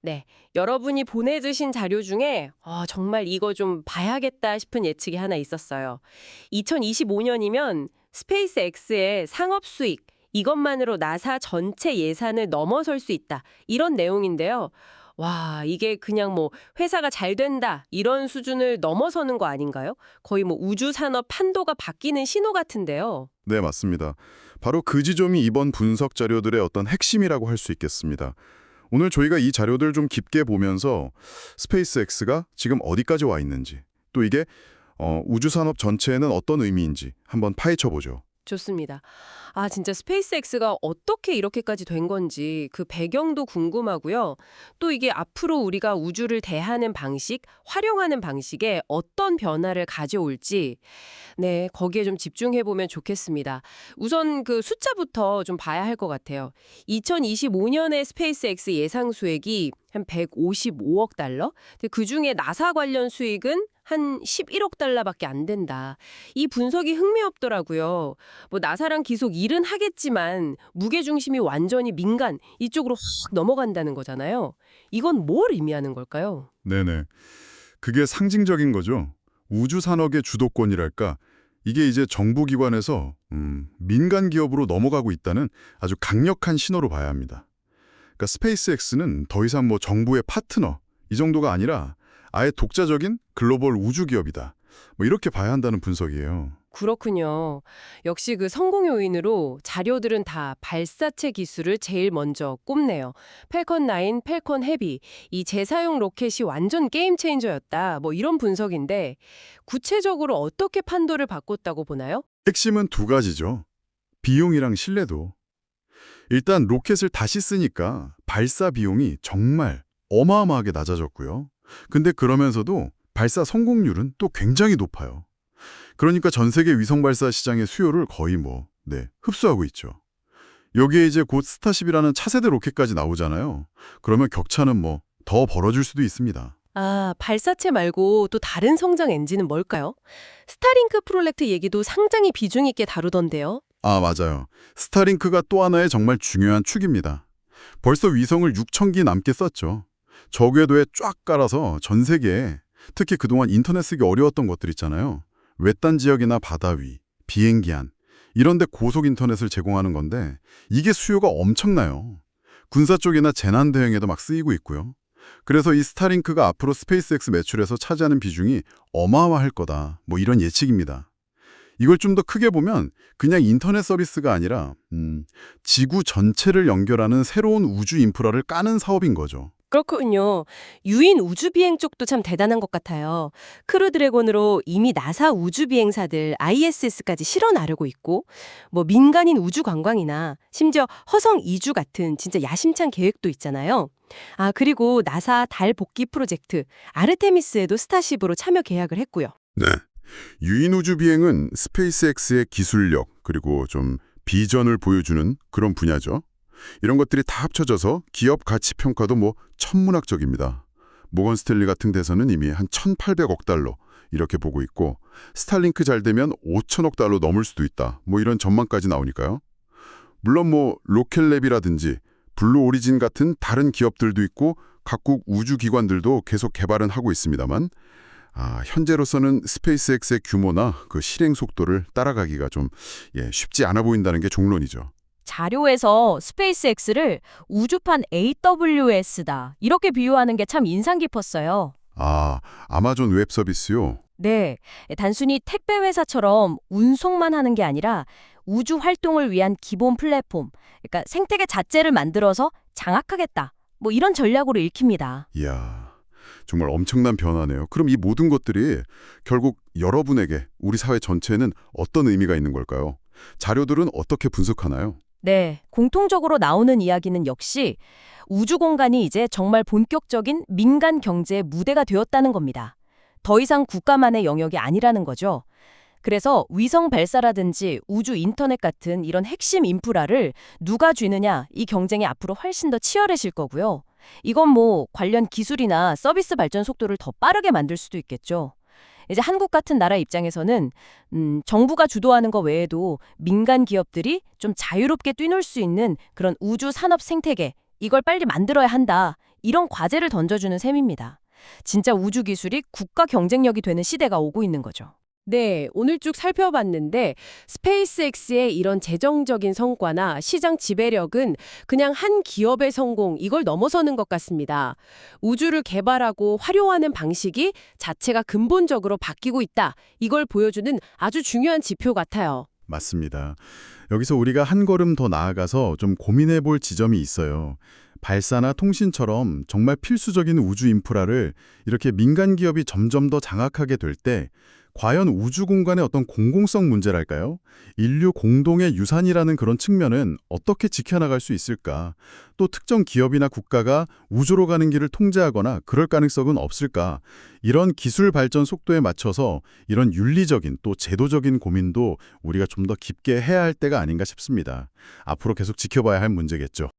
네, 여러분이 보내주신 자료 중에 정말 이거 좀 봐야겠다 싶은 예측이 하나 있었어요. 2025년이면 스페이스 X의 상업 수익, 이것만으로 나사 전체 예산을 넘어설 수 있다. 이런 내용인데요. 와, 이게 그냥 뭐 회사가 잘 된다 이런 수준을 넘어서는 거 아닌가요? 거의 뭐 우주 산업 판도가 바뀌는 신호 같은데요. 네, 맞습니다. 바로 그 지점이 이번 분석 자료들의 어떤 핵심이라고 할 수 있겠습니다. 오늘 저희가 이 자료들 좀 깊게 보면서 스페이스X가 지금 어디까지 와 있는지, 또 이게 우주 산업 전체에는 어떤 의미인지 한번 파헤쳐 보죠. 좋습니다. 아, 진짜 스페이스X가 어떻게 이렇게까지 된 건지 그 배경도 궁금하고요. 또 이게 앞으로 우리가 우주를 대하는 방식, 활용하는 방식에 어떤 변화를 가져올지, 네, 거기에 좀 집중해 보면 좋겠습니다. 우선 그 숫자부터 좀 봐야 할 것 같아요. 2025년에 스페이스X 예상 수익이 한 155억 달러? 근데 그중에 나사 관련 수익은 한 11억 달러밖에 안 된다. 이 분석이 흥미롭더라고요. 뭐 나사랑 기속 일은 하겠지만 무게중심이 완전히 민간 이쪽으로 확 넘어간다는 거잖아요. 이건 뭘 의미하는 걸까요? 네네. 그게 상징적인 거죠. 우주 산업의 주도권이랄까. 이게 이제 정부기관에서 민간 기업으로 넘어가고 있다는 아주 강력한 신호로 봐야 합니다. 그러니까 스페이스X는 더 이상 뭐 정부의 파트너 이 정도가 아니라 아예 독자적인 글로벌 우주 기업이다. 뭐 이렇게 봐야 한다는 분석이에요. 그렇군요. 역시 그 성공 요인으로 자료들은 다 발사체 기술을 제일 먼저 꼽네요. 펠컨 9, 펠컨 헤비, 이 재사용 로켓이 완전 게임 체인저였다. 뭐 이런 분석인데 구체적으로 어떻게 판도를 바꿨다고 보나요? 핵심은 두 가지죠. 비용이랑 신뢰도. 일단 로켓을 다시 쓰니까 발사 비용이 정말 어마어마하게 낮아졌고요. 근데 그러면서도 발사 성공률은 또 굉장히 높아요. 그러니까 전 세계 위성 발사 시장의 수요를 거의 흡수하고 있죠. 여기에 이제 곧 스타쉽이라는 차세대 로켓까지 나오잖아요. 그러면 격차는 더 벌어질 수도 있습니다. 아, 발사체 말고 또 다른 성장 엔진은 뭘까요? 스타링크 프로젝트 얘기도 상당히 비중 있게 다루던데요. 아, 맞아요. 스타링크가 또 하나의 정말 중요한 축입니다. 벌써 위성을 6,000기 넘게 썼죠. 저궤도에 쫙 깔아서 전 세계에 특히 그동안 인터넷 쓰기 어려웠던 것들 있잖아요. 외딴 지역이나 바다 위, 비행기 안 이런 데 고속 인터넷을 제공하는 건데 이게 수요가 엄청나요. 군사 쪽이나 재난 대응에도 막 쓰이고 있고요. 그래서 이 스타링크가 앞으로 스페이스X 매출에서 차지하는 비중이 어마어마할 거다. 뭐 이런 예측입니다. 이걸 좀 더 크게 보면 그냥 인터넷 서비스가 아니라 지구 전체를 연결하는 새로운 우주 인프라를 까는 사업인 거죠. 그렇군요. 유인 우주비행 쪽도 참 대단한 것 같아요. 크루 드래곤으로 이미 나사 우주비행사들 ISS까지 실어 나르고 있고, 뭐 민간인 우주 관광이나 심지어 허성 이주 같은 진짜 야심찬 계획도 있잖아요. 아, 그리고 나사 달 복귀 프로젝트 아르테미스에도 스타쉽으로 참여 계약을 했고요. 네. 유인 우주 비행은 스페이스X의 기술력 그리고 좀 비전을 보여주는 그런 분야죠. 이런 것들이 다 합쳐져서 기업 가치 평가도 천문학적입니다. 모건 스탠리 같은 데서는 이미 한 1,800억 달러 이렇게 보고 있고 스타링크 잘 되면 5천억 달러 넘을 수도 있다. 이런 전망까지 나오니까요. 물론 로켓랩이라든지 블루 오리진 같은 다른 기업들도 있고 각국 우주기관들도 계속 개발은 하고 있습니다만 현재로서는 스페이스X의 규모나 그 실행 속도를 따라가기가 좀 쉽지 않아 보인다는 게 종론이죠. 자료에서 스페이스X를 우주판 AWS다 이렇게 비유하는 게 참 인상 깊었어요. 아, 아마존 웹 서비스요? 네, 단순히 택배 회사처럼 운송만 하는 게 아니라 우주 활동을 위한 기본 플랫폼, 그러니까 생태계 자체를 만들어서 장악하겠다. 뭐 이런 전략으로 읽힙니다. 이야, 정말 엄청난 변화네요. 그럼 이 모든 것들이 결국 여러분에게 우리 사회 전체에는 어떤 의미가 있는 걸까요? 자료들은 어떻게 분석하나요? 네, 공통적으로 나오는 이야기는 역시 우주 공간이 이제 정말 본격적인 민간 경제의 무대가 되었다는 겁니다. 더 이상 국가만의 영역이 아니라는 거죠. 그래서 위성 발사라든지 우주 인터넷 같은 이런 핵심 인프라를 누가 쥐느냐 이 경쟁이 앞으로 훨씬 더 치열해질 거고요. 이건 관련 기술이나 서비스 발전 속도를 더 빠르게 만들 수도 있겠죠. 이제 한국 같은 나라 입장에서는 정부가 주도하는 것 외에도 민간 기업들이 좀 자유롭게 뛰놀 수 있는 그런 우주 산업 생태계 이걸 빨리 만들어야 한다. 이런 과제를 던져주는 셈입니다. 진짜 우주 기술이 국가 경쟁력이 되는 시대가 오고 있는 거죠. 네, 오늘 쭉 살펴봤는데 스페이스X의 이런 재정적인 성과나 시장 지배력은 그냥 한 기업의 성공 이걸 넘어서는 것 같습니다. 우주를 개발하고 활용하는 방식이 자체가 근본적으로 바뀌고 있다. 이걸 보여주는 아주 중요한 지표 같아요. 맞습니다. 여기서 우리가 한 걸음 더 나아가서 좀 고민해 볼 지점이 있어요. 발사나 통신처럼 정말 필수적인 우주 인프라를 이렇게 민간 기업이 점점 더 장악하게 될 때 과연 우주 공간의 어떤 공공성 문제랄까요? 인류 공동의 유산이라는 그런 측면은 어떻게 지켜나갈 수 있을까? 또 특정 기업이나 국가가 우주로 가는 길을 통제하거나 그럴 가능성은 없을까? 이런 기술 발전 속도에 맞춰서 이런 윤리적인 또 제도적인 고민도 우리가 좀 더 깊게 해야 할 때가 아닌가 싶습니다. 앞으로 계속 지켜봐야 할 문제겠죠.